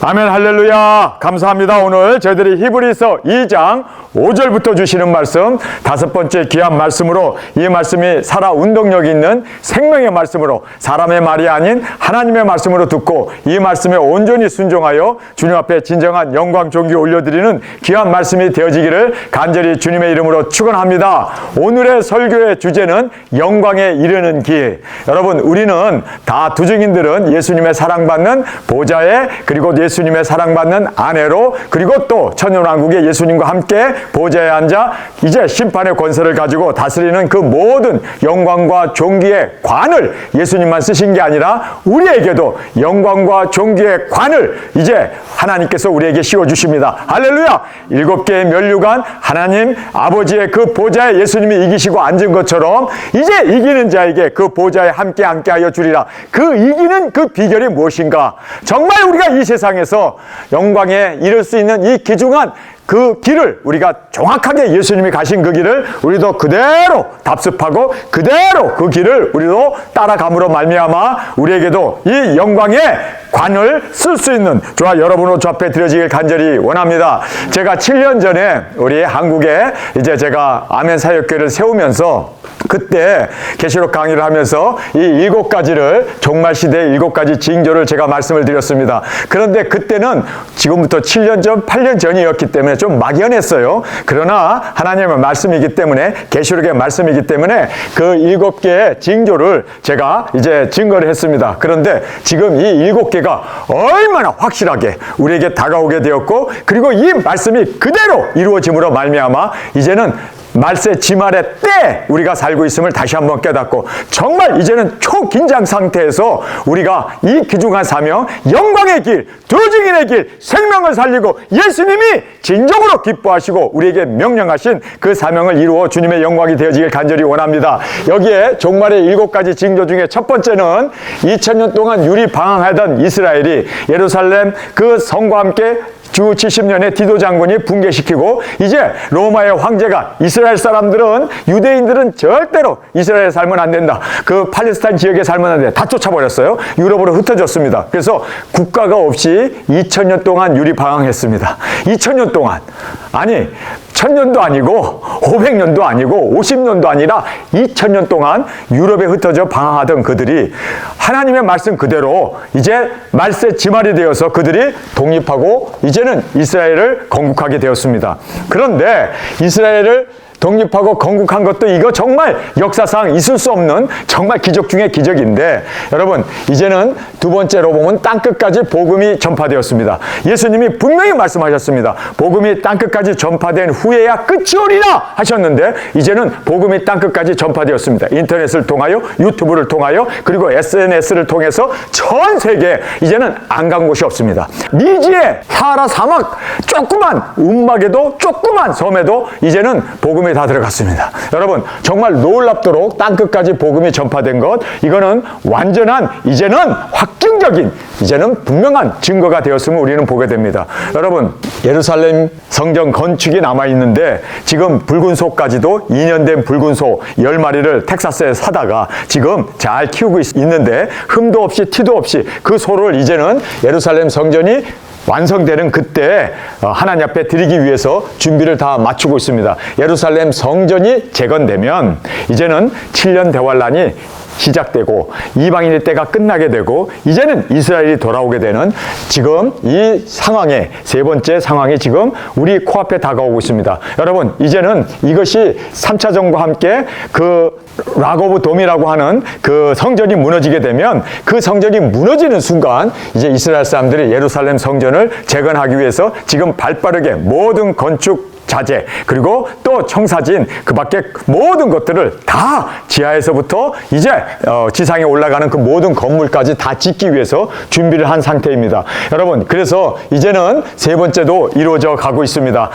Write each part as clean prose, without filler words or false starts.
아멘. 할렐루야. 감사합니다. 오늘 저희들이 히브리서 2장 5절부터 주시는 말씀, 다섯 번째 귀한 말씀으로, 이 말씀이 살아 운동력 있는 생명의 말씀으로, 사람의 말이 아닌 하나님의 말씀으로 듣고 이 말씀에 온전히 순종하여 주님 앞에 진정한 영광 존귀 올려드리는 귀한 말씀이 되어지기를 간절히 주님의 이름으로 축원합니다. 오늘의 설교의 주제는 영광에 이르는 길. 여러분, 우리는 다 두증인들은 예수님의 사랑받는 보좌에, 그리고 예수님의 사랑받는 아내로, 그리고 또 천년왕국의 예수님과 함께 보좌에 앉아 이제 심판의 권세를 가지고 다스리는 그 모든 영광과 존귀의 관을 예수님만 쓰신 게 아니라 우리에게도 영광과 존귀의 관을 이제 하나님께서 우리에게 씌워주십니다. 할렐루야. 7개의 면류관, 하나님 아버지의 그 보좌에 예수님이 이기시고 앉은 것처럼 이제 이기는 자에게 그 보좌에 함께 앉게하여 주리라. 그 이기는 그 비결이 무엇인가? 정말 우리가 이 세상에서 영광에 이를 수 있는 이 귀중한 그 길을, 우리가 정확하게 예수님이 가신 그 길을 우리도 그대로 답습하고 그대로 그 길을 우리도 따라감으로 말미암아 우리에게도 이 영광의 관을 쓸 수 있는 저와 여러분으로 저 앞에 드려지길 간절히 원합니다. 제가 7년 전에 우리 한국에 이제 제가 아멘 사역교회를 세우면서 그때 계시록 강의를 하면서 이 7가지를, 종말 시대의 7가지 징조를 제가 말씀을 드렸습니다. 그런데 그때는 지금부터 7년 전, 8년 전이었기 때문에 좀 막연했어요. 그러나 하나님의 말씀이기 때문에, 계시록의 말씀이기 때문에 그 7개의 징조를 제가 이제 증거를 했습니다. 그런데 지금 이 7개가 얼마나 확실하게 우리에게 다가오게 되었고, 그리고 이 말씀이 그대로 이루어짐으로 말미암아 이제는 말세 지말의 때 우리가 살고 있음을 다시 한번 깨닫고, 정말 이제는 초긴장 상태에서 우리가 이 귀중한 사명, 영광의 길, 두증인의 길, 생명을 살리고 예수님이 진정으로 기뻐하시고 우리에게 명령하신 그 사명을 이루어 주님의 영광이 되어지길 간절히 원합니다. 여기에 종말의 7가지 징조 중에 첫 번째는 2000년 동안 유리 방황하던 이스라엘이 예루살렘 그 성과 함께 주 70년에 디도 장군이 붕괴시키고, 이제 로마의 황제가 이스라엘 사람들은, 유대인들은 절대로 이스라엘에 살면 안 된다, 그 팔레스타인 지역에 살면 안 된다, 다 쫓아버렸어요. 유럽으로 흩어졌습니다. 그래서 국가가 없이 2000년 동안 유리 방황했습니다. 2000년 동안, 아니 1000년도 아니고 500년도 아니고 50년도 아니라 2000년 동안 유럽에 흩어져 방황하던 그들이 하나님의 말씀 그대로 이제 말세 지말이 되어서 그들이 독립하고 이제는 이스라엘을 건국하게 되었습니다. 그런데 이스라엘을 독립하고 건국한 것도 이거 정말 역사상 있을 수 없는 정말 기적 중의 기적인데, 여러분, 이제는 두 번째로 보면 땅끝까지 복음이 전파되었습니다. 예수님이 분명히 말씀하셨습니다. 복음이 땅끝까지 전파된 후에야 끝이 오리라 하셨는데, 이제는 복음이 땅끝까지 전파되었습니다. 인터넷을 통하여, 유튜브를 통하여, 그리고 SNS를 통해서 전 세계에 이제는 안 간 곳이 없습니다. 미지의 사하라 사막 조그만 움막에도, 조그만 섬에도 이제는 복음이 다 들어갔습니다. 여러분, 정말 놀랍도록 땅끝까지 복음이 전파된 것, 이거는 완전한, 이제는 확증적인, 이제는 분명한 증거가 되었음을 우리는 보게 됩니다. 여러분, 예루살렘 성전 건축이 남아있는데 지금 붉은 소까지도 2년 된 붉은 소 10마리를 텍사스에 사다가 지금 잘 키우고 있는데, 흠도 없이 티도 없이 그 소를 이제는 예루살렘 성전이 완성되는 그때 하나님 앞에 드리기 위해서 준비를 다 마치고 있습니다. 예루살렘 성전이 재건되면 이제는 7년 대환란이 시작되고 이방인의 때가 끝나게 되고 이제는 이스라엘이 돌아오게 되는 지금 이 상황에, 세 번째 상황이 지금 우리 코앞에 다가오고 있습니다. 여러분, 이제는 이것이 3차전과 함께 그 라고브 돔이라고 하는 그 성전이 무너지게 되면, 그 성전이 무너지는 순간 이제 이스라엘 사람들이 예루살렘 성전을 재건하기 위해서 지금 발빠르게 모든 건축 자재, 그리고 또 청사진, 그 밖에 모든 것들을 다 지하에서부터 이제 지상에 올라가는 그 모든 건물까지 다 짓기 위해서 준비를 한 상태입니다. 여러분, 그래서 이제는 세 번째도 이루어져 가고 있습니다.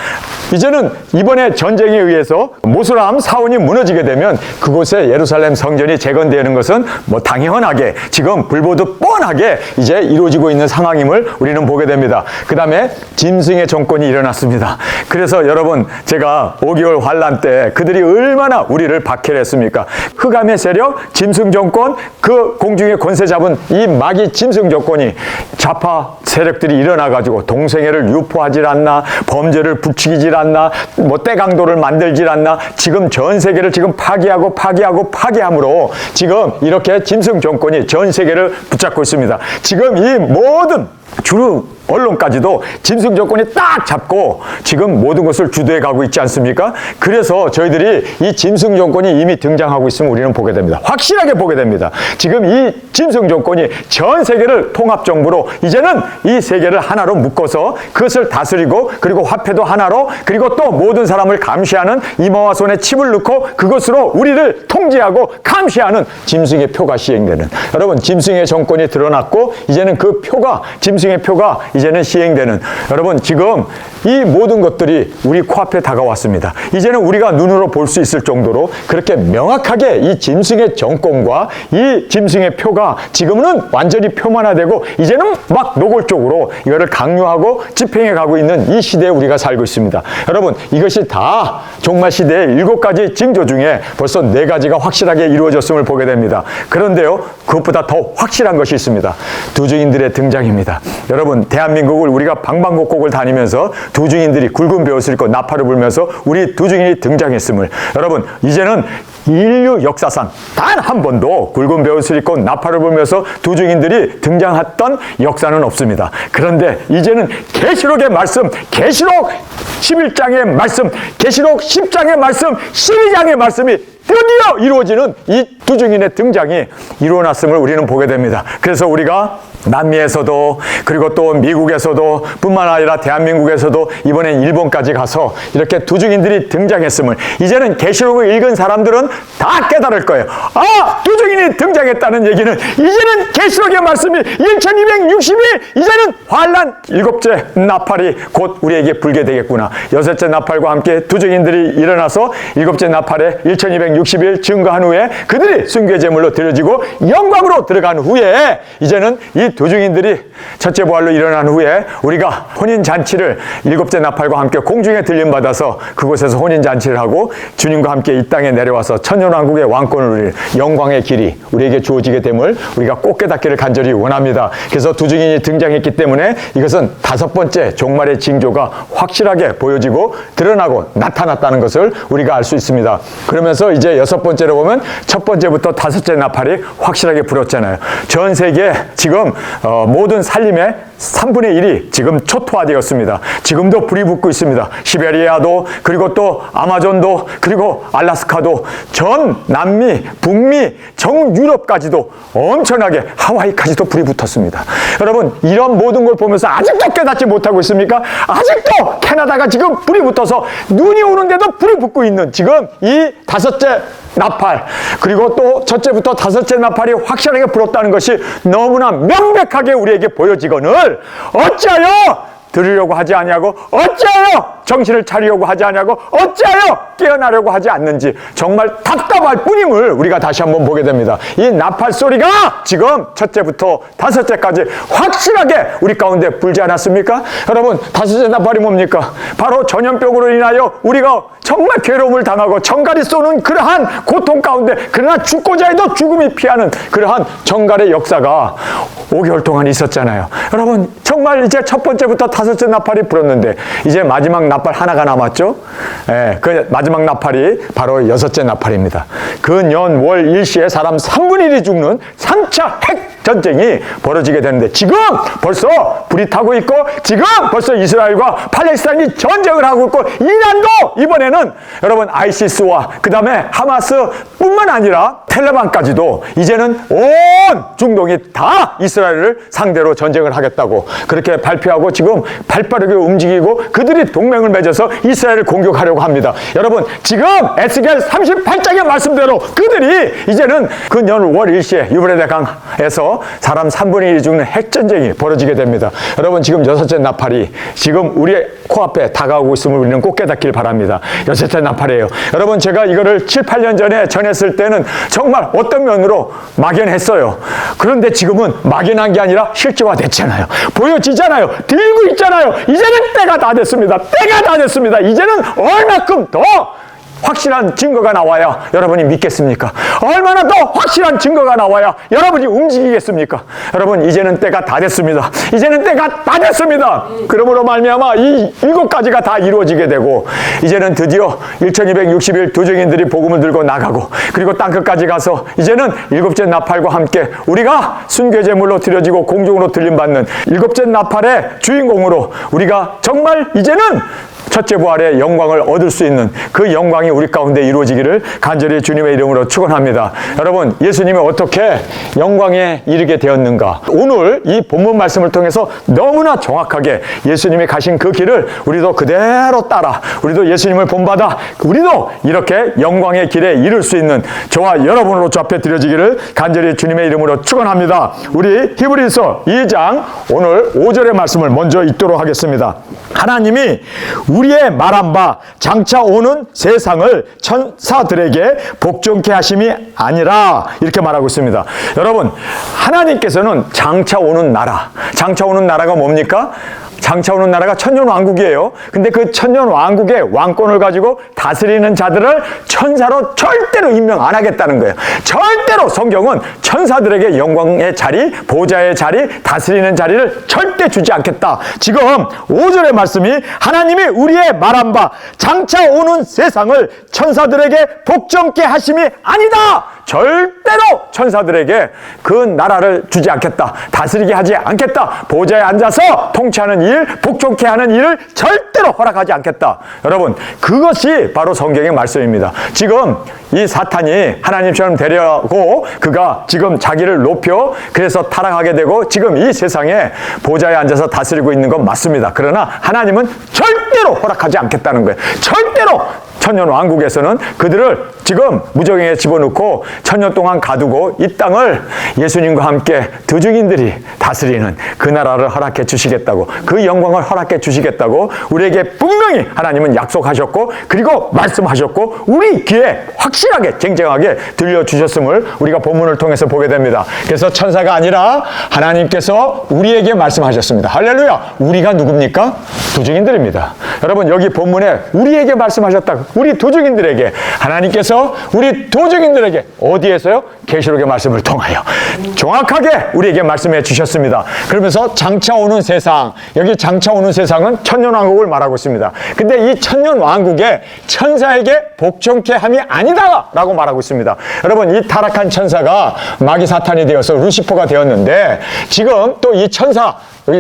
이제는 이번에 전쟁에 의해서 모슬람 사원이 무너지게 되면 그곳에 예루살렘 성전이 재건되는 것은 뭐 당연하게 지금 불보듯 뻔하게 이제 이루어지고 있는 상황임을 우리는 보게 됩니다. 그 다음에 짐승의 정권이 일어났습니다. 그래서 여러분, 여러분, 제가 5개월 환란 때 그들이 얼마나 우리를 박해했습니까? 흑암의 세력, 짐승 정권, 그 공중의 권세 잡은 이 마귀 짐승 정권이 좌파 세력들이 일어나가지고 동성애를 유포하질 않나, 범죄를 부추기질 않나, 뭐 떼강도를 만들질 않나, 지금 전 세계를 지금 파괴함으로 지금 이렇게 짐승 정권이 전 세계를 붙잡고 있습니다. 지금 이 모든 주류 언론까지도 짐승 정권이 딱 잡고 지금 모든 것을 주도해 가고 있지 않습니까? 그래서 저희들이 이 짐승 정권이 이미 등장하고 있음을 우리는 보게 됩니다. 확실하게 보게 됩니다. 지금 이 짐승 정권이 전 세계를 통합정부로 이제는 이 세계를 하나로 묶어서 그것을 다스리고, 그리고 화폐도 하나로, 그리고 또 모든 사람을 감시하는 이마와 손에 칩을 넣고 그것으로 우리를 통제하고 감시하는 짐승의 표가 시행되는, 여러분, 짐승의 정권이 드러났고 이제는 그 표가, 짐승의 표가 이제는 시행되는, 여러분, 지금 이 모든 것들이 우리 코앞에 다가왔습니다. 이제는 우리가 눈으로 볼 수 있을 정도로 그렇게 명확하게 이 짐승의 정권과 이 짐승의 표가 지금은 완전히 표만화되고 이제는 막 노골적으로 이거를 강요하고 집행해 가고 있는 이 시대에 우리가 살고 있습니다. 여러분, 이것이 다 종말 시대의 7가지 징조 중에 벌써 4가지가 확실하게 이루어졌음을 보게 됩니다. 그런데요, 그것보다 더 확실한 것이 있습니다. 두 증인들의 등장입니다. 여러분, 대한민국을 우리가 방방곡곡을 다니면서 두 증인들이 굵은 벼옷을 입고 나팔을 불면서 우리 두 증인이 등장했음을, 여러분, 이제는 인류 역사상 단 한 번도 굵은 벼옷을 입고 나팔을 불면서 두 증인들이 등장했던 역사는 없습니다. 그런데 이제는 계시록의 말씀, 계시록 11장의 말씀, 계시록 10장의 말씀, 12장의 말씀이 드디어 이루어지는 이 두 증인의 등장이 이루어났음을 우리는 보게 됩니다. 그래서 우리가 남미에서도, 그리고 또 미국에서도, 뿐만 아니라 대한민국에서도 이번엔 일본까지 가서 이렇게 두 증인들이 등장했음을 이제는 계시록을 읽은 사람들은 다 깨달을 거예요. 아, 두 증인이 등장했다는 얘기는 이제는 계시록의 말씀이 1260일, 이제는 환란 7째 나팔이 곧 우리에게 불게 되겠구나. 6째 나팔과 함께 두 증인들이 일어나서 7째 나팔에 1260일 증거한 후에 그들이 순교의 제물로 드려지고 영광으로 들어간 후에 이제는 이 두 증인들이 첫째 부활로 일어난 후에 우리가 혼인잔치를 7째 나팔과 함께 공중에 들림받아서 그곳에서 혼인잔치를 하고 주님과 함께 이 땅에 내려와서 천년왕국의 왕권을 누릴 영광의 길이 우리에게 주어지게 됨을 우리가 꼭 깨닫기를 간절히 원합니다. 그래서 두 증인이 등장했기 때문에 이것은 5번째 종말의 징조가 확실하게 보여지고 드러나고 나타났다는 것을 우리가 알 수 있습니다. 그러면서 이제 6번째로 보면 첫 번째부터 5째 나팔이 확실하게 불었잖아요. 전 세계 지금 모든 산림의 3분의 1이 지금 초토화되었습니다. 지금도 불이 붙고 있습니다. 시베리아도, 그리고 또 아마존도, 그리고 알라스카도, 전 남미, 북미, 정 유럽까지도 엄청나게 하와이까지도 불이 붙었습니다. 여러분, 이런 모든 걸 보면서 아직도 깨닫지 못하고 있습니까? 아직도 캐나다가 지금 불이 붙어서 눈이 오는데도 불이 붙고 있는 지금 이 5째 나팔, 그리고 또 첫째부터 5째 나팔이 확실하게 불었다는 것이 너무나 명백하게 우리에게 보여지거늘 어찌하여 들으려고 하지 아니하고, 어찌하여 정신을 차리려고 하지 아니하고, 어찌하여 깨어나려고 하지 않는지 정말 답답할 뿐임을 우리가 다시 한번 보게 됩니다. 이 나팔 소리가 지금 첫째부터 5째까지 확실하게 우리 가운데 불지 않았습니까? 여러분, 5째 나팔이 뭡니까? 바로 전염병으로 인하여 우리가 정말 괴로움을 당하고 정갈이 쏘는 그러한 고통 가운데, 그러나 죽고자 해도 죽음이 피하는 그러한 정갈의 역사가 5개월 동안 있었잖아요. 여러분, 정말 이제 첫 번째부터 5째 나팔이 불었는데 이제 마지막 나팔 하나가 남았죠. 그 마지막 나팔이 바로 6째 나팔입니다. 그 년 월 일시에 사람 3분의 1이 죽는 3차 핵 전쟁이 벌어지게 되는데 지금 벌써 불이 타고 있고, 지금 벌써 이스라엘과 팔레스타인이 전쟁을 하고 있고, 이란도 이번에는 여러분 아이시스와 그 다음에 하마스 뿐만 아니라 텔레반까지도 이제는 온 중동이 다 이스라엘을 상대로 전쟁을 하겠다고 그렇게 발표하고 지금 발빠르게 움직이고 그들이 동맹을 맺어서 이스라엘을 공격하려고 합니다. 여러분, 지금 에스겔 38장의 말씀대로 그들이 이제는 그 년 월 일시에 유브라데 강에서 사람 3분의 1이 죽는 핵전쟁이 벌어지게 됩니다. 여러분, 지금 6째 나팔이 지금 우리의 코앞에 다가오고 있음을 우리는 꼭 깨닫길 바랍니다. 여섯째 나팔이에요. 여러분, 제가 이거를 7, 8년 전에 전했을 때는 정말 어떤 면으로 막연했어요. 그런데 지금은 막연한 게 아니라 실제화됐잖아요. 보여지잖아요. 들고 있잖아요. 이제는 때가 다 됐습니다. 때가 다 됐습니다. 이제는 얼마큼 더 확실한 증거가 나와야 여러분이 믿겠습니까? 얼마나 더 확실한 증거가 나와야 여러분이 움직이겠습니까? 여러분, 이제는 때가 다 됐습니다. 이제는 때가 다 됐습니다. 그러므로 말미암아 이 7가지가 다 이루어지게 되고, 이제는 드디어 1260일 도적인들이 복음을 들고 나가고, 그리고 땅끝까지 가서 이제는 7째 나팔과 함께 우리가 순교제물로 드려지고 공중으로 들림받는 7째 나팔의 주인공으로 우리가 정말 이제는 첫째 부활의 영광을 얻을 수 있는 그 영광이 우리 가운데 이루어지기를 간절히 주님의 이름으로 축원합니다. 여러분, 예수님이 어떻게 영광에 이르게 되었는가? 오늘 이 본문 말씀을 통해서 너무나 정확하게 예수님이 가신 그 길을 우리도 그대로 따라, 우리도 예수님을 본받아 우리도 이렇게 영광의 길에 이를 수 있는 저와 여러분으로 앞에 드려지기를 간절히 주님의 이름으로 축원합니다. 우리 히브리서 2장 오늘 5절의 말씀을 먼저 읽도록 하겠습니다. 하나님이 우리의 말한 바 장차 오는 세상을 천사들에게 복종케 하심이 아니라, 이렇게 말하고 있습니다. 여러분, 하나님께서는 장차 오는 나라가 뭡니까? 장차 오는 나라가 천년왕국이에요. 근데 그 천년왕국의 왕권을 가지고 다스리는 자들을 천사로 절대로 임명 안 하겠다는 거예요. 절대로 성경은 천사들에게 영광의 자리, 보좌의 자리, 다스리는 자리를 절대 주지 않겠다. 지금 5절의 말씀이 하나님이 우리의 말한 바 장차 오는 세상을 천사들에게 복종케 하심이 아니다. 절대로 천사들에게 그 나라를 주지 않겠다. 다스리게 하지 않겠다. 보좌에 앉아서 통치하는 일, 복종케 하는 일을 절대로 허락하지 않겠다. 여러분, 그것이 바로 성경의 말씀입니다. 지금 이 사탄이 하나님처럼 되려고 그가 지금 자기를 높여 그래서 타락하게 되고 지금 이 세상에 보좌에 앉아서 다스리고 있는 건 맞습니다. 그러나 하나님은 절대로 허락하지 않겠다는 거예요. 절대로 천년 왕국에서는 그들을 지금 무정에 집어넣고 천년 동안 가두고 이 땅을 예수님과 함께 두 증인들이 다스리는 그 나라를 허락해 주시겠다고, 그 영광을 허락해 주시겠다고 우리에게 분명히 하나님은 약속하셨고, 그리고 말씀하셨고, 우리 귀에 확실하게 쟁쟁하게 들려주셨음을 우리가 본문을 통해서 보게 됩니다. 그래서 천사가 아니라 하나님께서 우리에게 말씀하셨습니다. 할렐루야! 우리가 누굽니까? 두 증인들입니다. 여러분, 여기 본문에 우리에게 말씀하셨다. 우리 도적인들에게, 하나님께서 우리 도적인들에게 어디에서요? 계시록의 말씀을 통하여 정확하게 우리에게 말씀해 주셨습니다. 그러면서 장차 오는 세상, 여기 장차 오는 세상은 천년왕국을 말하고 있습니다. 근데 이 천년왕국에 천사에게 복종케 함이 아니다 라고 말하고 있습니다. 여러분, 이 타락한 천사가 마귀 사탄이 되어서 루시퍼가 되었는데, 지금 또 이 천사,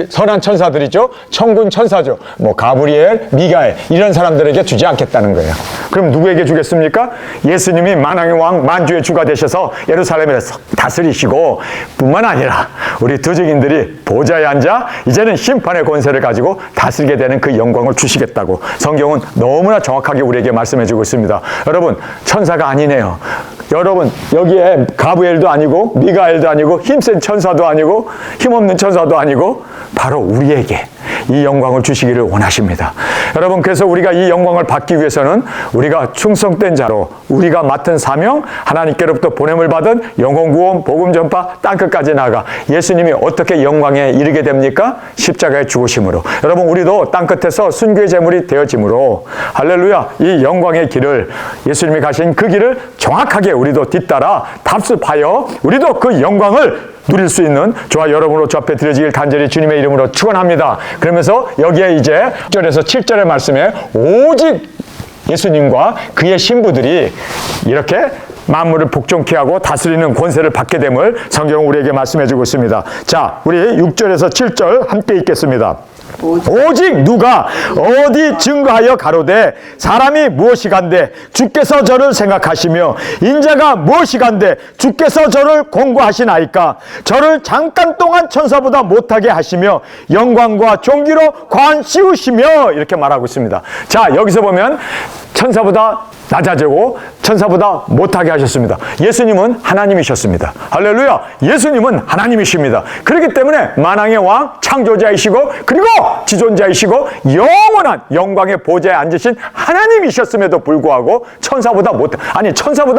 선한 천사들이죠. 천군 천사죠. 뭐 가브리엘, 미가엘 이런 사람들에게 주지 않겠다는 거예요. 그럼 누구에게 주겠습니까? 예수님이 만왕의 왕, 만주의 주가 되셔서 예루살렘에서 다스리시고, 뿐만 아니라 우리 두증인들이 보좌에 앉아 이제는 심판의 권세를 가지고 다스리게 되는 그 영광을 주시겠다고 성경은 너무나 정확하게 우리에게 말씀해 주고 있습니다. 여러분, 천사가 아니네요. 여러분, 여기에 가브리엘도 아니고 미가엘도 아니고 힘센 천사도 아니고 힘없는 천사도 아니고 바로 우리에게 이 영광을 주시기를 원하십니다. 여러분, 그래서 우리가 이 영광을 받기 위해서는 우리가 충성된 자로 우리가 맡은 사명, 하나님께로부터 보냄을 받은 영혼 구원, 복음 전파, 땅끝까지 나아가 예수님이 어떻게 영광에 이르게 됩니까? 십자가의 죽으심으로. 여러분, 우리도 땅끝에서 순교의 제물이 되어짐으로, 할렐루야, 이 영광의 길을, 예수님이 가신 그 길을 정확하게 우리도 뒤따라 답습하여 우리도 그 영광을 누릴 수 있는 저와 여러분으로 주 앞에 드려지길 간절히 주님의 이름으로 축원합니다. 그러면서 여기에 이제 6절에서 7절의 말씀에 오직 예수님과 그의 신부들이 이렇게 만물을 복종케 하고 다스리는 권세를 받게 됨을 성경은 우리에게 말씀해 주고 있습니다. 자, 우리 6절에서 7절 함께 읽겠습니다. 오직 누가 어디 증거하여 가로되 사람이 무엇이간데 주께서 저를 생각하시며 인자가 무엇이간데 주께서 저를 공고하시나이까. 저를 잠깐 동안 천사보다 못하게 하시며 영광과 존귀로 관 씌우시며, 이렇게 말하고 있습니다. 자, 여기서 보면 천사보다 낮아지고 천사보다 못하게 하셨습니다. 예수님은 하나님이셨습니다. 할렐루야! 예수님은 하나님이십니다. 그렇기 때문에 만왕의 왕, 창조자이시고 그리고 지존자이시고 영원한 영광의 보좌에 앉으신 하나님이셨음에도 불구하고 천사보다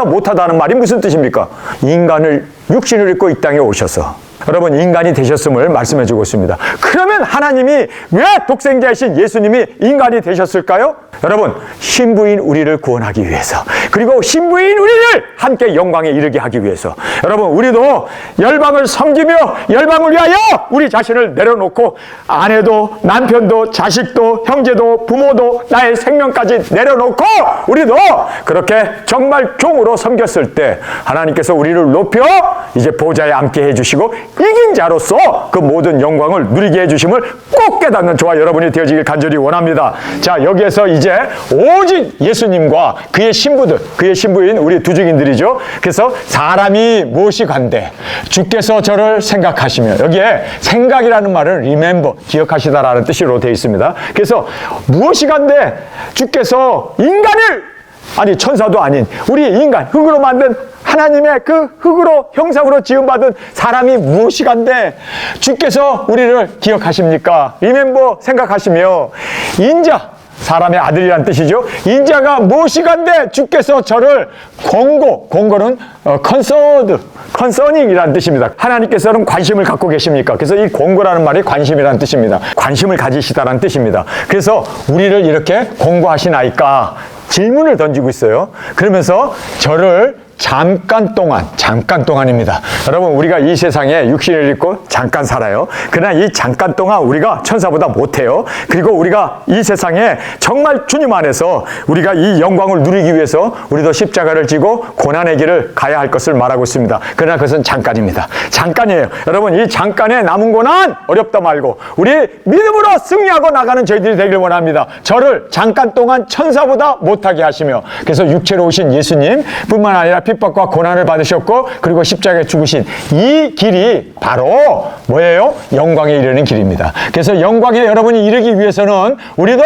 못하다는 말이 무슨 뜻입니까? 인간을 육신을 입고 이 땅에 오셔서 여러분 인간이 되셨음을 말씀해 주고 있습니다. 그러면 하나님이 왜 독생자이신 예수님이 인간이 되셨을까요? 여러분 신부인 우리를 구원하기 위해서, 그리고 신부인 우리를 함께 영광에 이르게 하기 위해서, 여러분 우리도 열방을 섬기며 열방을 위하여 우리 자신을 내려놓고 아내도 남편도 자식도 형제도 부모도 나의 생명까지 내려놓고 우리도 그렇게 정말 종으로 섬겼을 때 하나님께서 우리를 높여 이제 보좌에 앉게 해주시고 이긴 자로서 그 모든 영광을 누리게 해주심을 꼭 깨닫는 저와 여러분이 되어지길 간절히 원합니다. 자, 여기에서 이제 오직 예수님과 그의 신부들, 그의 신부인 우리 두 증인들이죠. 그래서 사람이 무엇이 간대 주께서 저를 생각하시며, 여기에 생각이라는 말은 remember, 기억하시다라는 뜻으로 되어 있습니다. 그래서 무엇이 간대 주께서 인간을, 아니 천사도 아닌 우리 인간, 흙으로 만든 하나님의 그 흙으로 형상으로 지음받은 사람이 무엇이 간데 주께서 우리를 기억하십니까? 리멤버, 생각하시며 인자, 사람의 아들이란 뜻이죠. 인자가 무엇이 간데 주께서 저를 공고는 컨서닝이라는 뜻입니다. 하나님께서는 관심을 갖고 계십니까? 그래서 이 공고라는 말이 관심이라는 뜻입니다. 관심을 가지시다라는 뜻입니다. 그래서 우리를 이렇게 공고하시나이까 질문을 던지고 있어요. 그러면서 저를 잠깐 동안입니다. 여러분 우리가 이 세상에 육신을 입고 잠깐 살아요. 그러나 이 잠깐 동안 우리가 천사보다 못해요. 그리고 우리가 이 세상에 정말 주님 안에서 우리가 이 영광을 누리기 위해서 우리도 십자가를 지고 고난의 길을 가야 할 것을 말하고 있습니다. 그러나 그것은 잠깐입니다. 잠깐이에요. 여러분 이 잠깐에 남은 고난 어렵다 말고 우리 믿음으로 승리하고 나가는 저희들이 되길 원합니다. 저를 잠깐 동안 천사보다 못하게 하시며, 그래서 육체로 오신 예수님 뿐만 아니라 핍박과 고난을 받으셨고 그리고 십자가에 죽으신 이 길이 바로 뭐예요? 영광에 이르는 길입니다. 그래서 영광에 여러분이 이르기 위해서는 우리도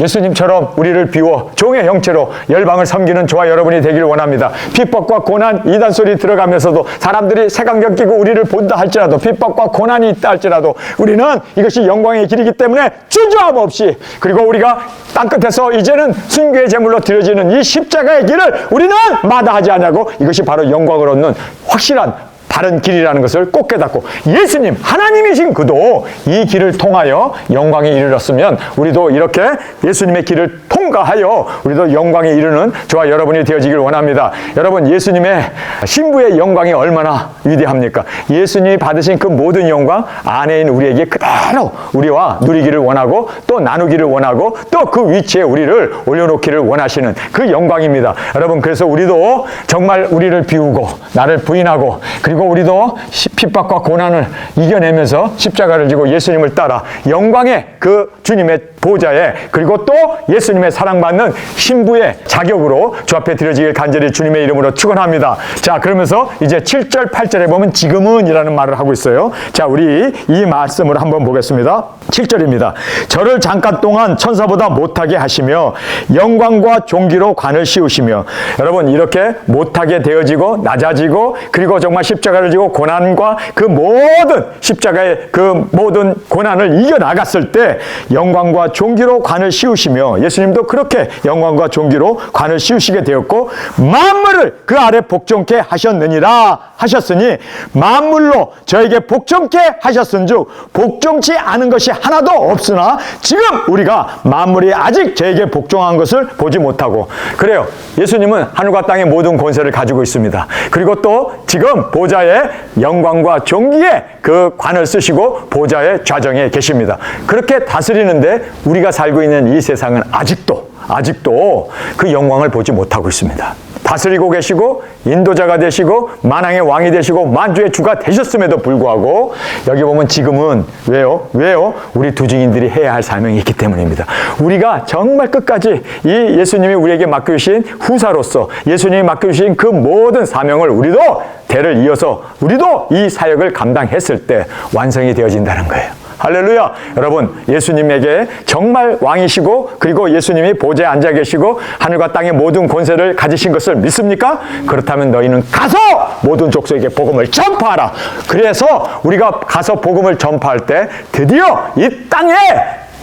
예수님처럼 우리를 비워 종의 형체로 열방을 섬기는 저와 여러분이 되길 원합니다. 핍박과 고난, 이단 소리 들어가면서도 사람들이 색안경 끼고 우리를 본다 할지라도, 핍박과 고난이 있다 할지라도 우리는 이것이 영광의 길이기 때문에 주저함 없이, 그리고 우리가 땅끝에서 이제는 순교의 제물로 드려지는 이 십자가의 길을 우리는 마다하지 않냐고, 이것이 바로 영광을 얻는 확실한 다른 길이라는 것을 꼭 깨닫고, 예수님 하나님이신 그도 이 길을 통하여 영광에 이르렀으면 우리도 이렇게 예수님의 길을 통과하여 우리도 영광에 이르는 저와 여러분이 되어지길 원합니다. 여러분 예수님의 신부의 영광이 얼마나 위대합니까? 예수님이 받으신 그 모든 영광 아내인 우리에게 그대로 우리와 누리기를 원하고 또 나누기를 원하고 또 그 위치에 우리를 올려놓기를 원하시는 그 영광입니다. 여러분 그래서 우리도 정말 우리를 비우고 나를 부인하고 그리고 우리도 핍박과 고난을 이겨내면서 십자가를 지고 예수님을 따라 영광의 그 주님의 보좌에, 그리고 또 예수님의 사랑받는 신부의 자격으로 주 앞에 드려지길 간절히 주님의 이름으로 축원합니다. 자, 그러면서 이제 7절 8절에 보면 지금은 이라는 말을 하고 있어요. 자, 우리 이 말씀을 한번 보겠습니다. 7절입니다. 저를 잠깐 동안 천사보다 못하게 하시며 영광과 존귀로 관을 씌우시며, 여러분 이렇게 못하게 되어지고 낮아지고 그리고 정말 십자가를 지고 고난과 그 모든 십자가의 그 모든 고난을 이겨나갔을 때 영광과 존귀로 관을 씌우시며, 예수님도 그렇게 영광과 존귀로 관을 씌우시게 되었고 만물을 그 아래 복종케 하셨느니라 하셨으니, 만물로 저에게 복종케 하셨은즉 복종치 않은 것이 하나도 없으나 지금 우리가 만물이 아직 저에게 복종한 것을 보지 못하고, 그래요. 예수님은 하늘과 땅의 모든 권세를 가지고 있습니다. 그리고 또 지금 보좌에 영광과 존귀의 그 관을 쓰시고 보좌의 좌정에 계십니다. 그렇게 다스리는데 우리가 살고 있는 이 세상은 아직도 그 영광을 보지 못하고 있습니다. 다스리고 계시고 인도자가 되시고 만왕의 왕이 되시고 만주의 주가 되셨음에도 불구하고 여기 보면 지금은 왜요? 우리 두 증인들이 해야 할 사명이 있기 때문입니다. 우리가 정말 끝까지 이 예수님이 우리에게 맡겨주신 후사로서 예수님이 맡겨주신 그 모든 사명을 우리도 대를 이어서 우리도 이 사역을 감당했을 때 완성이 되어진다는 거예요. 할렐루야. 여러분, 예수님에게 정말 왕이시고 그리고 예수님이 보좌에 앉아 계시고 하늘과 땅의 모든 권세를 가지신 것을 믿습니까? 그렇다면 너희는 가서 모든 족속에게 복음을 전파하라. 그래서 우리가 가서 복음을 전파할 때 드디어 이 땅에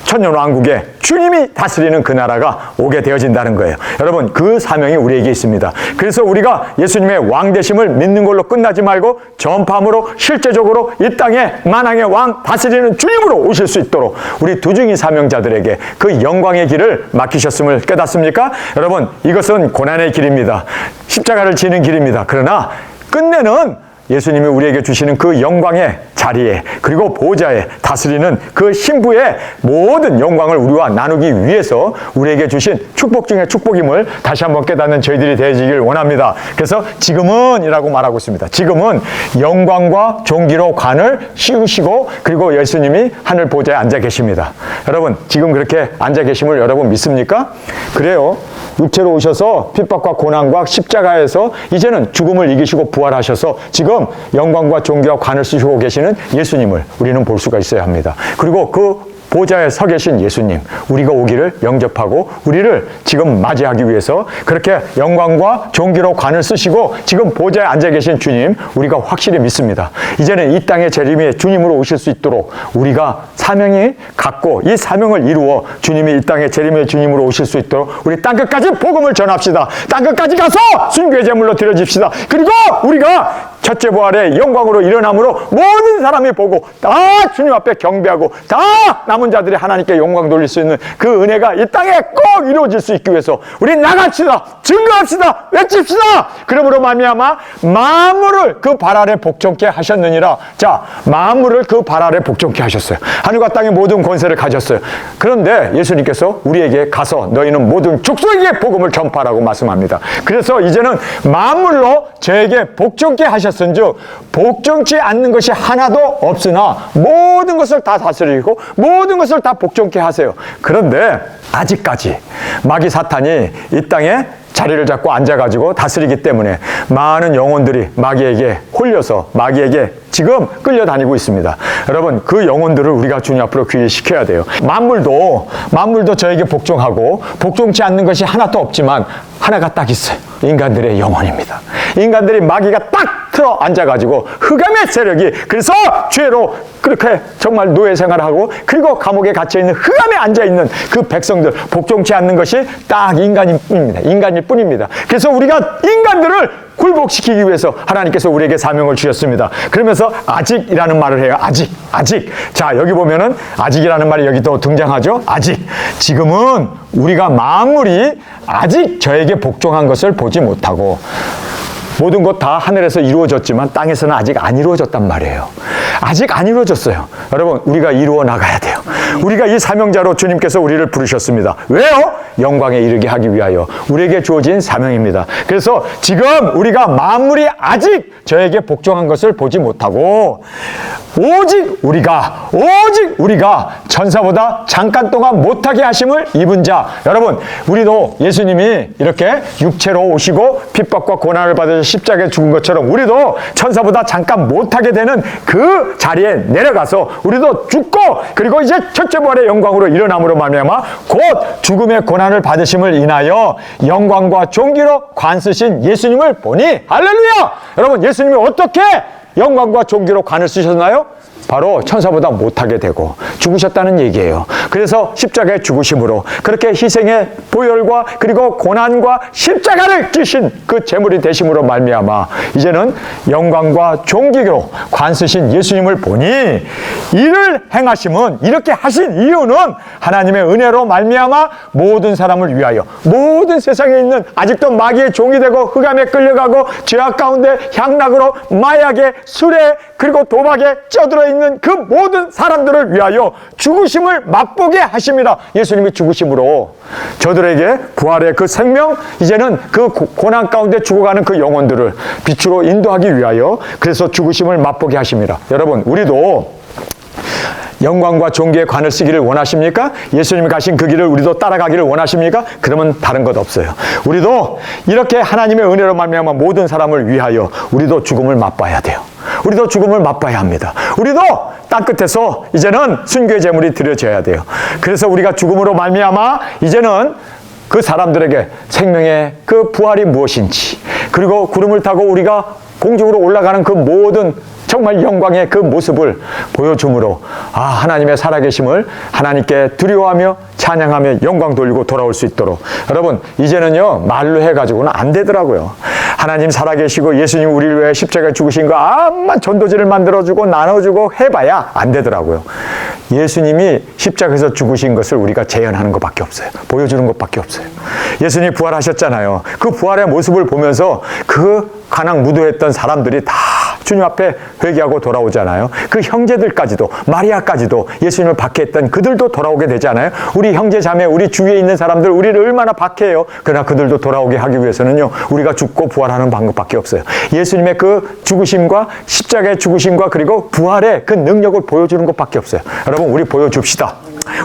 천년왕국에 주님이 다스리는 그 나라가 오게 되어진다는 거예요. 여러분, 그 사명이 우리에게 있습니다. 그래서 우리가 예수님의 왕되심을 믿는 걸로 끝나지 말고 전파함으로 실제적으로 이 땅에 만왕의 왕 다스리는 주님으로 오실 수 있도록 우리 두중이 사명자들에게 그 영광의 길을 맡기셨음을 깨닫습니까? 여러분, 이것은 고난의 길입니다. 십자가를 지는 길입니다. 그러나 끝내는 예수님이 우리에게 주시는 그 영광의 자리에 그리고 보좌에 다스리는 그 신부의 모든 영광을 우리와 나누기 위해서 우리에게 주신 축복 중에 축복임을 다시 한번 깨닫는 저희들이 되어지길 원합니다. 그래서 지금은 이라고 말하고 있습니다. 지금은 영광과 존귀로 관을 씌우시고 그리고 예수님이 하늘 보좌에 앉아 계십니다. 여러분, 지금 그렇게 앉아 계심을 여러분 믿습니까? 그래요. 육체로 오셔서 핍박과 고난과 십자가에서 이제는 죽음을 이기시고 부활하셔서 지금 영광과 존귀와 관을 쓰시고 계시는 예수님을 우리는 볼 수가 있어야 합니다. 그리고 그 보좌에 서 계신 예수님, 우리가 오기를 영접하고 우리를 지금 맞이하기 위해서 그렇게 영광과 존귀로 관을 쓰시고 지금 보좌에 앉아 계신 주님, 우리가 확실히 믿습니다. 이제는 이 땅의 재림이 주님으로 오실 수 있도록 우리가 사명이 갖고 이 사명을 이루어 주님이 이 땅의 재림의 주님으로 오실 수 있도록 우리 땅끝까지 복음을 전합시다. 땅끝까지 가서 순교의 제물로 드려집시다. 그리고 우리가 첫째 부활의 영광으로 일어남으로 모든 사람이 보고 다 주님 앞에 경배하고 다 남은 자들이 하나님께 영광 돌릴 수 있는 그 은혜가 이 땅에 꼭 이루어질 수 있기 위해서 우리 나갑시다. 증거합시다. 외칩시다. 그러므로 말미암아 만물을 그 발 아래 복종케 하셨느니라. 자, 만물을 그 발 아래 복종케 하셨어요. 하늘과 땅의 모든 권세를 가졌어요. 그런데 예수님께서 우리에게 가서 너희는 모든 족속에게 복음을 전파하라고 말씀합니다. 그래서 이제는 만물로 저에게 복종케 하셨은즉 복종치 않는 것이 하나도 없으나 모든 것을 다 다스리고 모든 것을 다 복종케 하세요. 그런데 아직까지 마귀 사탄이 이 땅에 자리를 잡고 앉아가지고 다스리기 때문에 많은 영혼들이 마귀에게 홀려서 마귀에게 지금 끌려다니고 있습니다. 여러분, 그 영혼들을 우리가 주님 앞으로 귀의시켜야 돼요. 만물도 저에게 복종하고 복종치 않는 것이 하나도 없지만 하나가 딱 있어요. 인간들의 영혼입니다. 인간들이 마귀가 딱 틀어 앉아가지고 흑암의 세력이 그래서 죄로 그렇게 정말 노예 생활하고 그리고 감옥에 갇혀있는 흑암에 앉아있는 그 백성들 복종치 않는 것이 딱 인간일 뿐입니다. 그래서 우리가 인간들을 굴복시키기 위해서 하나님께서 우리에게 사명을 주셨습니다. 그러면서 아직이라는 말을 해요. 아직. 자, 여기 보면은 아직이라는 말이 여기 또 등장하죠. 아직. 지금은 우리가 만물이 아직 저에게 복종한 것을 보지 못하고 모든 것 다 하늘에서 이루어졌지만 땅에서는 아직 안 이루어졌단 말이에요. 아직 안 이루어졌어요. 여러분, 우리가 이루어 나가야 돼요. 우리가 이 사명자로 주님께서 우리를 부르셨습니다. 왜요? 영광에 이르게 하기 위하여 우리에게 주어진 사명입니다. 그래서 지금 우리가 만물이 아직 저에게 복종한 것을 보지 못하고 오직 우리가 천사보다 잠깐 동안 못하게 하심을 입은 자. 여러분, 우리도 예수님이 이렇게 육체로 오시고 핍박과 고난을 받으셔 십자가에 죽은 것처럼 우리도 천사보다 잠깐 못하게 되는 그 자리에 내려가서 우리도 죽고 그리고 이제 첫째 부활의 영광으로 일어남으로 말미암아 곧 죽음의 고난을 받으심을 인하여 영광과 존귀로 관 쓰신 예수님을 보니 할렐루야! 여러분, 예수님이 어떻게 영광과 존귀로 관을 쓰셨나요? 바로 천사보다 못하게 되고 죽으셨다는 얘기예요. 그래서 십자가의 죽으심으로 그렇게 희생의 보혈과 그리고 고난과 십자가를 지신 그 제물이 되심으로 말미암아 이제는 영광과 존귀로 관 쓰신 예수님을 보니 이를 행하심은 이렇게 하신 이유는 하나님의 은혜로 말미암아 모든 사람을 위하여 모든 세상에 있는 아직도 마귀의 종이 되고 흑암에 끌려가고 죄악 가운데 향락으로 마약에 술에 그리고 도박에 쪄들어 있는 그 모든 사람들을 위하여 죽으심을 맛보게 하심이라. 예수님이 죽으심으로 저들에게 부활의 그 생명, 이제는 그 고난 가운데 죽어가는 그 영혼들을 빛으로 인도하기 위하여 그래서 죽으심을 맛보게 하심이라. 여러분, 우리도 영광과 존귀의 관을 쓰기를 원하십니까? 예수님이 가신 그 길을 우리도 따라가기를 원하십니까? 그러면 다른 것 없어요. 우리도 이렇게 하나님의 은혜로 말미암아 모든 사람을 위하여 우리도 죽음을 맛봐야 돼요. 우리도 죽음을 맛봐야 합니다. 우리도 땅끝에서 이제는 순교의 제물이 드려져야 돼요. 그래서 우리가 죽음으로 말미암아 이제는 그 사람들에게 생명의 그 부활이 무엇인지, 그리고 구름을 타고 우리가 공중으로 올라가는 그 모든 정말 영광의 그 모습을 보여줌으로 하나님의 살아계심을 하나님께 두려워하며 찬양하며 영광 돌리고 돌아올 수 있도록, 여러분 이제는요 말로 해가지고는 안 되더라고요. 하나님 살아계시고 예수님 우리를 위해 십자가에 죽으신 거 암만 전도지를 만들어주고 나눠주고 해봐야 안 되더라고요. 예수님이 십자가에서 죽으신 것을 우리가 재현하는 것밖에 없어요. 보여주는 것밖에 없어요. 예수님이 부활하셨잖아요. 그 부활의 모습을 보면서 그 가난 무도했던 사람들이 다 주님 앞에 회개하고 돌아오잖아요. 그 형제들까지도, 마리아까지도, 예수님을 박해했던 그들도 돌아오게 되잖아요. 우리 형제 자매, 우리 주위에 있는 사람들 우리를 얼마나 박해해요. 그러나 그들도 돌아오게 하기 위해서는요 우리가 죽고 부활하는 방법밖에 없어요. 예수님의 그 죽으심과 십자가의 죽으심과 그리고 부활의 그 능력을 보여주는 것밖에 없어요. 여러분 우리 보여줍시다.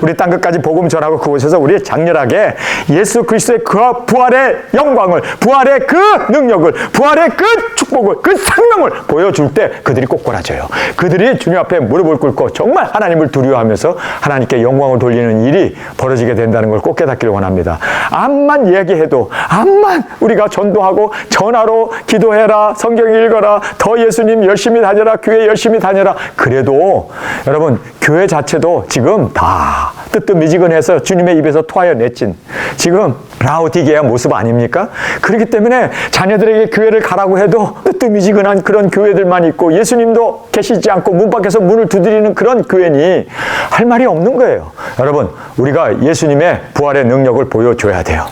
우리 땅끝까지 복음 전하고 그곳에서 우리 장렬하게 예수 그리스도의 그 부활의 영광을, 부활의 그 능력을, 부활의 그 축복을, 그 생명을 보여줄 때 그들이 꼬꾸라져요. 그들이 주님 앞에 무릎을 꿇고 정말 하나님을 두려워하면서 하나님께 영광을 돌리는 일이 벌어지게 된다는 걸 꼭 깨닫기를 원합니다. 암만 얘기해도, 암만 우리가 전도하고 전화로 기도해라, 성경 읽어라, 더 예수님 열심히 다녀라, 교회 열심히 다녀라, 그래도 여러분 교회 자체도 지금 다 뜨뜻미지근해서 주님의 입에서 토하여 냈진 지금 라오디게아 모습 아닙니까? 그렇기 때문에 자녀들에게 교회를 가라고 해도 뜨뜻미지근한 그런 교회들만 있고 예수님도 계시지 않고 문 밖에서 문을 두드리는 그런 교회니 할 말이 없는 거예요. 여러분 우리가 예수님의 부활의 능력을 보여줘야 돼요.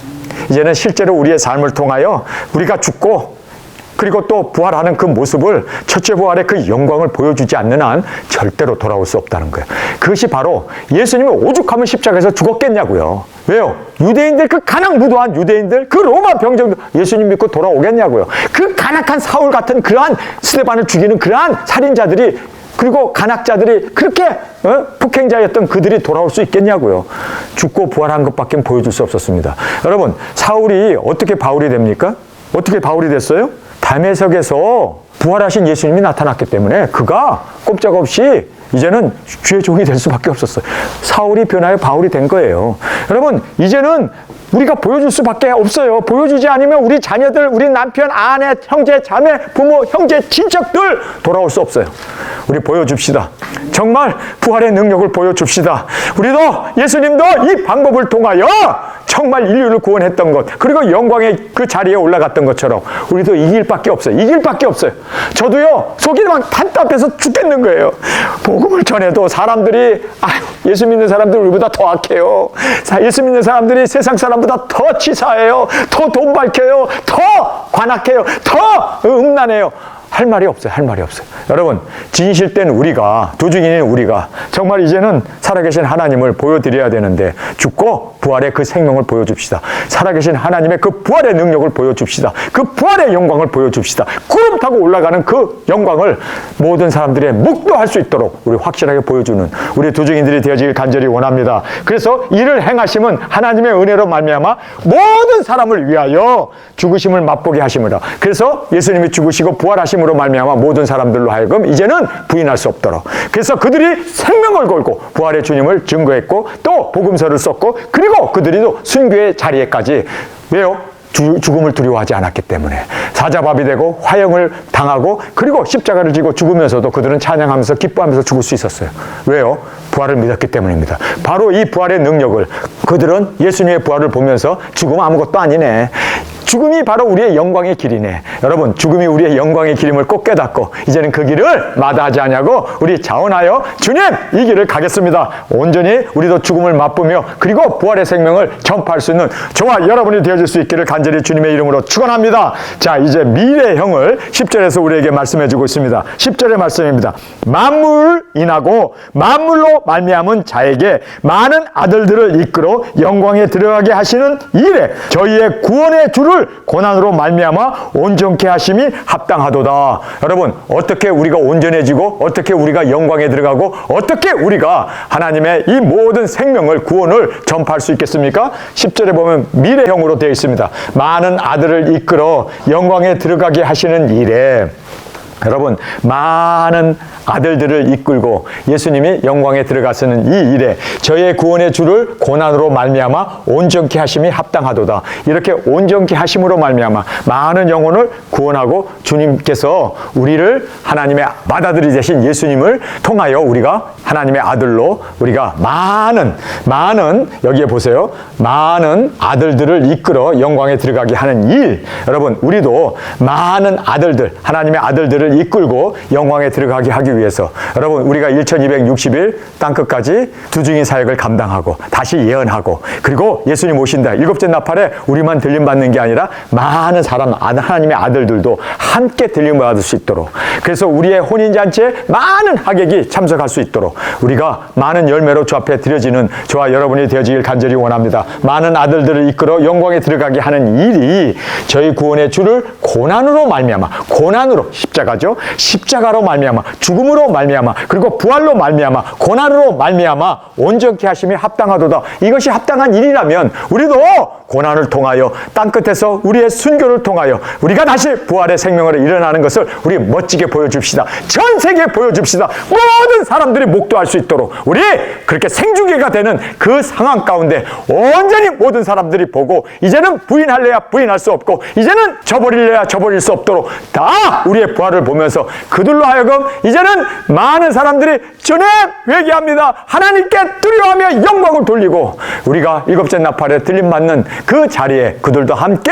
이제는 실제로 우리의 삶을 통하여 우리가 죽고 그리고 또 부활하는 그 모습을, 첫째 부활의 그 영광을 보여주지 않는 한 절대로 돌아올 수 없다는 거예요. 그것이 바로 예수님이 오죽하면 십자가에서 죽었겠냐고요. 왜요? 유대인들, 그 가난무도한 유대인들, 그 로마 병정들 예수님 믿고 돌아오겠냐고요. 그 간악한 사울 같은 그러한 스데반을 죽이는 그러한 살인자들이, 그리고 간악자들이, 그렇게 폭행자였던 그들이 돌아올 수 있겠냐고요. 죽고 부활한 것밖에 보여줄 수 없었습니다. 여러분 사울이 어떻게 바울이 됩니까? 어떻게 바울이 됐어요? 담에색에서 부활하신 예수님이 나타났기 때문에 그가 꼼짝없이 이제는 주의 종이 될 수밖에 없었어요. 사울이 변하여 바울이 된 거예요. 여러분 이제는 우리가 보여줄 수밖에 없어요. 보여주지 않으면 우리 자녀들, 우리 남편, 아내, 형제, 자매, 부모, 형제, 친척들 돌아올 수 없어요. 우리 보여줍시다. 정말 부활의 능력을 보여줍시다. 우리도 예수님도 이 방법을 통하여 정말 인류를 구원했던 것, 그리고 영광의 그 자리에 올라갔던 것처럼 우리도 이길 밖에 없어요. 이길 밖에 없어요. 저도요 속이 막 답답해서 죽겠는 거예요. 복음을 전해도 사람들이 예수 믿는 사람들 우리보다 더 악해요. 예수 믿는 사람들이 세상 사람보다 더 치사해요. 더 돈 밝혀요. 더 관악해요. 더 음란해요. 할 말이 없어요. 할 말이 없어요. 여러분 진실된 우리가, 도중인인 우리가 정말 이제는 살아계신 하나님을 보여드려야 되는데 죽고 부활의 그 생명을 보여줍시다. 살아계신 하나님의 그 부활의 능력을 보여줍시다. 그 부활의 영광을 보여줍시다. 구름 타고 올라가는 그 영광을 모든 사람들이 묵도할 수 있도록 우리 확실하게 보여주는 우리 도중인들이 되어지길 간절히 원합니다. 그래서 이를 행하심은 하나님의 은혜로 말미암아 모든 사람을 위하여 죽으심을 맛보게 하심이라. 그래서 예수님이 죽으시고 부활하심으로 말미암아 모든 사람들로 하여금 이제는 부인할 수 없도록, 그래서 그들이 생명을 걸고 부활의 주님을 증거했고 또 복음서를 썼고, 그리고 그들이도 순교의 자리에까지, 왜요? 죽음을 두려워하지 않았기 때문에 사자밥이 되고 화형을 당하고 그리고 십자가를 지고 죽으면서도 그들은 찬양하면서 기뻐하면서 죽을 수 있었어요. 왜요? 부활을 믿었기 때문입니다. 바로 이 부활의 능력을 그들은 예수님의 부활을 보면서 죽음은 아무것도 아니네, 죽음이 바로 우리의 영광의 길이네. 여러분 죽음이 우리의 영광의 길임을 꼭 깨닫고 이제는 그 길을 마다하지 않냐고 우리 자원하여 주님 이 길을 가겠습니다. 온전히 우리도 죽음을 맛보며 그리고 부활의 생명을 전파할 수 있는 저와 여러분이 되어줄 수 있기를 간절히 주님의 이름으로 축원합니다. 자 이제 미래형을 10절에서 우리에게 말씀해 주고 있습니다. 10절의 말씀입니다. 만물 인하고 만물로 말미암은 자에게 많은 아들들을 이끌어 영광에 들어가게 하시는 일에 저희의 구원의 주를 고난으로 말미암아 온전케 하심이 합당하도다. 여러분 어떻게 우리가 온전해지고 어떻게 우리가 영광에 들어가고 어떻게 우리가 하나님의 이 모든 생명을, 구원을 전파할 수 있겠습니까? 10절에 보면 미래형으로 되어 있습니다. 많은 아들을 이끌어 영광에 들어가게 하시는 일에 여러분, 많은 아들들을 이끌고 예수님이 영광에 들어가시는 이 일에 저의 구원의 주를 고난으로 말미암아 온전케 하심이 합당하도다. 이렇게 온전케 하심으로 말미암아 많은 영혼을 구원하고 주님께서 우리를 하나님의 맏아들이 되신 예수님을 통하여 우리가 하나님의 아들로 우리가 많은 여기에 보세요. 많은 아들들을 이끌어 영광에 들어가게 하는 일. 여러분, 우리도 많은 아들들, 하나님의 아들들을 이끌고 영광에 들어가게 하기 위해서 여러분, 우리가 1260일 땅끝까지 두중인 사역을 감당하고 다시 예언하고 그리고 예수님 오신다 일곱째 나팔에 우리만 들림받는 게 아니라 많은 사람, 하나님의 아들들도 함께 들림받을 수 있도록, 그래서 우리의 혼인잔치에 많은 하객이 참석할 수 있도록 우리가 많은 열매로 주 앞에 드려지는 저와 여러분이 되어지길 간절히 원합니다. 많은 아들들을 이끌어 영광에 들어가게 하는 일이 저희 구원의 주를 고난으로 말미암아, 고난으로, 십자가죠, 십자가로 말미암아, 죽음으로 말미암아, 그리고 부활로 말미암아, 고난으로 말미암아 온전케 하심이 합당하도다. 이것이 합당한 일이라면 우리도 고난을 통하여 땅끝에서 우리의 순교를 통하여 우리가 다시 부활의 생명으로 일어나는 것을 우리 멋지게 보여줍시다. 전 세계에 보여줍시다. 모든 사람들이 목도할 수 있도록 우리 그렇게 생중계가 되는 그 상황 가운데 온전히 모든 사람들이 보고 이제는 부인할래야 부인할 수 없고 이제는 저버릴래야 저버릴 수 없도록 다 우리의 부활을 보면서 그들로 하여금 이제는 많은 사람들이 주님 회개합니다. 하나님께 두려워하며 영광을 돌리고 우리가 일곱째 나팔에 들림받는 그 자리에 그들도 함께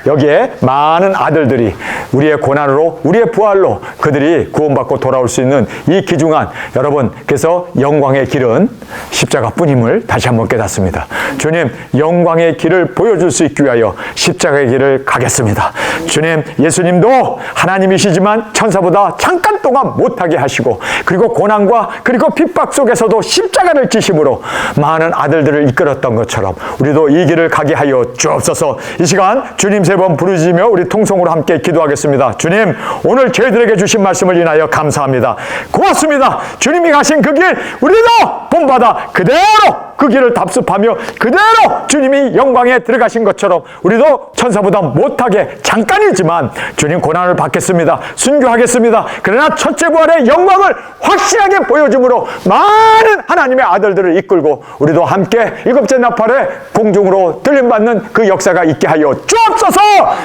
여기에 많은 아들들이 우리의 고난으로 우리의 부활로 그들이 구원받고 돌아올 수 있는 이 귀중한 여러분, 그래서 영광의 길은 십자가뿐임을 다시 한번 깨닫습니다. 주님, 영광의 길을 보여줄 수 있기 위하여 십자가의 길을 가겠습니다. 주님, 예수님도 하나님이시지만 천사보다 잠깐 동안 못하게 하시고 그리고 고난과 그리고 핍박 속에서도 십자가를 지심으로 많은 아들들을 이끌었던 것처럼 우리도 이 길을 가게 하여 주옵소서. 이 시간 주님 세 번 부르짖으며 우리 통성으로 함께 기도하겠습니다. 주님, 오늘 저희들에게 주신 말씀을 인하여 감사합니다. 고맙습니다. 주님이 가신 그 길 우리도 본받아 그대로 그 길을 답습하며 그대로 주님이 영광에 들어가신 것처럼 우리도 천사보다 못하게 잠깐이지만 주님 고난을 받겠습니다. 순교하겠습니다. 그러나 첫째 부활의 영광을 확실하게 보여줌으로 많은 하나님의 아들들을 이끌고 우리도 함께 일곱째 나팔에 공중으로 들림받는 그 역사가 있게 하여 주옵소서.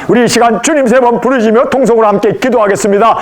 우리 이 시간 주님 세 번 부르시며 통성으로 함께 기도하겠습니다.